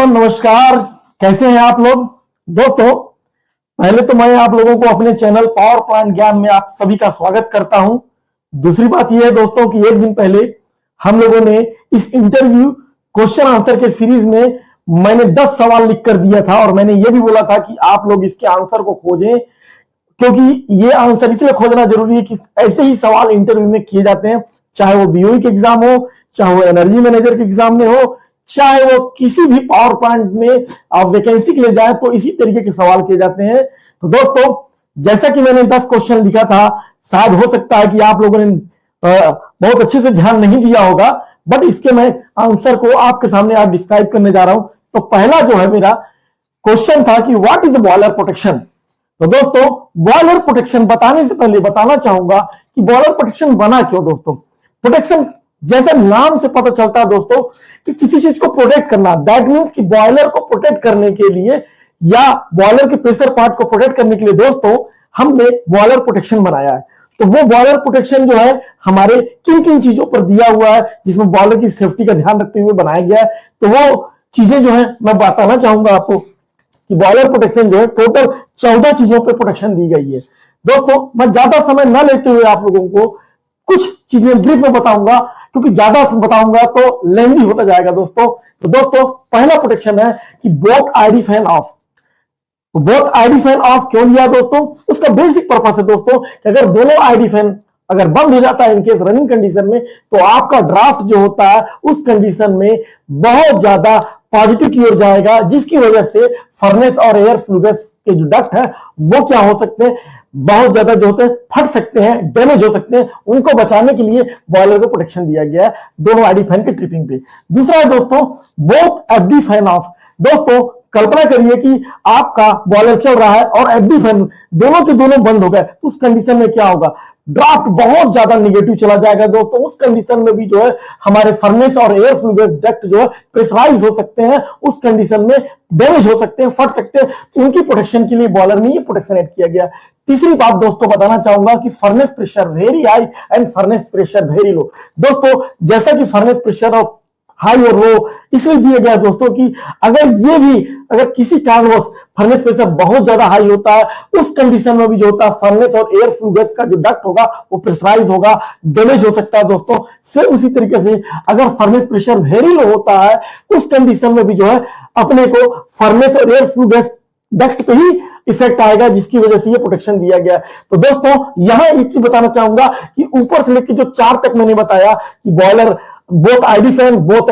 नमस्कार। कैसे हैं आप लोग? दोस्तों, पहले तो मैं आप लोगों को अपने चैनल पावर प्लांट ज्ञान में आप सभी का स्वागत करता हूं। दूसरी बात यह है दोस्तों कि एक दिन पहले हम लोगों ने इस इंटरव्यू क्वेश्चन आंसर के सीरीज में मैंने 10 सवाल लिख कर दिया था और मैंने यह भी बोला था कि आप लोग इसके आंसर को खोजें, क्योंकि ये आंसर इसलिए खोजना जरूरी है कि ऐसे ही सवाल इंटरव्यू में किए जाते हैं, चाहे वो बीओई के एग्जाम हो, चाहे वो एनर्जी मैनेजर के एग्जाम में हो, चाहे वो किसी भी पावर प्लांट में आप वैकेंसी के लिए जाए तो इसी तरीके के सवाल किए जाते हैं। तो दोस्तों, जैसा कि मैंने 10 क्वेश्चन लिखा था, शायद हो सकता है कि आप लोगों ने बहुत अच्छे से ध्यान नहीं दिया होगा, बट इसके मैं आंसर को आपके सामने आज डिस्क्राइब करने जा रहा हूं। तो पहला जो है मेरा क्वेश्चन था कि what is the boiler protection. तो दोस्तों, बॉयलर प्रोटेक्शन बताने से पहले बताना चाहूंगा कि बॉयलर प्रोटेक्शन बना क्यों। दोस्तों, प्रोटेक्शन जैसे नाम से पता चलता है दोस्तों कि किसी चीज को प्रोटेक्ट करना, दैट मींस कि बॉयलर को प्रोटेक्ट करने के लिए या बॉयलर के प्रेशर पार्ट को प्रोटेक्ट करने के लिए दोस्तों हमने बॉयलर प्रोटेक्शन बनाया है। तो वो बॉयलर प्रोटेक्शन जो है हमारे किन किन चीजों पर दिया हुआ है जिसमें बॉयलर की सेफ्टी का ध्यान रखते हुए बनाया गया है, तो वो चीजें जो है मैं बताना चाहूंगा आपको कि बॉयलर प्रोटेक्शन जो है टोटल 14 चीजों पर प्रोटेक्शन दी गई है। दोस्तों, मैं ज्यादा समय न लेते हुए आप लोगों को कुछ चीजें ब्रीफ में बताऊंगा, क्योंकि ज्यादा बताऊंगा तो लेंदी होता जाएगा दोस्तों। तो दोस्तों, पहला प्रोटेक्शन है कि बोथ आईडी फैन ऑफ। तो बोथ आईडी फैन ऑफ क्यों लिया दोस्तों? उसका बेसिक पर्पस है दोस्तों कि अगर दोनों आईडी फैन अगर बंद हो जाता है इनकेस रनिंग कंडीशन में, तो आपका ड्राफ्ट जो होता है उस कंडीशन में बहुत ज्यादा पॉजिटिव की ओर जाएगा, जिसकी वजह से फर्नेस और एयर फ्लू गैस के जो डक्ट है वो क्या हो सकते हैं, बहुत ज्यादा जो होते हैं फट सकते हैं, डैमेज हो सकते हैं। उनको बचाने के लिए बॉयलर को प्रोटेक्शन दिया गया है दोनों आईडी फैन के ट्रिपिंग पे। दूसरा है दोस्तों बोथ एफडी फैन ऑफ। दोस्तों, कल्पना करिए कि आपका बॉयलर चल रहा है और एफडी फैन दोनों के दोनों बंद हो गए, तो उस कंडीशन में क्या होगा, ड्राफ्ट बहुत ज्यादा निगेटिव चला जाएगा दोस्तों। उस कंडीशन में भी जो है हमारे फर्नेस और एयर फ्लू गैस डक्ट जो है प्रेशराइज हो सकते हैं, उस कंडीशन में डैमेज हो सकते हैं, फट सकते हैं। तो उनकी प्रोटेक्शन के लिए बॉयलर में ये प्रोटेक्शन ऐड किया गया। तीसरी बात दोस्तों बताना चाहूंगा कि furnace pressure very high and furnace pressure very low. दोस्तों, जैसा कि फर्नेस प्रेशर ऑफ हाई और लो इसलिए दिया गया दोस्तों कि अगर किसी कारणवश फर्नेस प्रेशर बहुत ज्यादा हाई होता है, उस कंडीशन में भी जो होता है फर्नेस और एयर फ्लू गैस का जो डक्ट होगा वो प्रेशराइज होगा, डैमेज हो सकता है दोस्तों। सेम उसी तरीके से अगर फर्नेस प्रेशर वेरी लो होता है, उस कंडीशन में भी जो है अपने को फर्नेस और एयर फ्लू गैस डक्ट पे ही इफेक्ट आएगा, जिसकी वजह से ये प्रोटेक्शन दिया गया। तो दोस्तों, यहां एक चीज बताना चाहूंगा कि ऊपर से लेकर जो 4 तक मैंने बताया कि boiler both ID fan both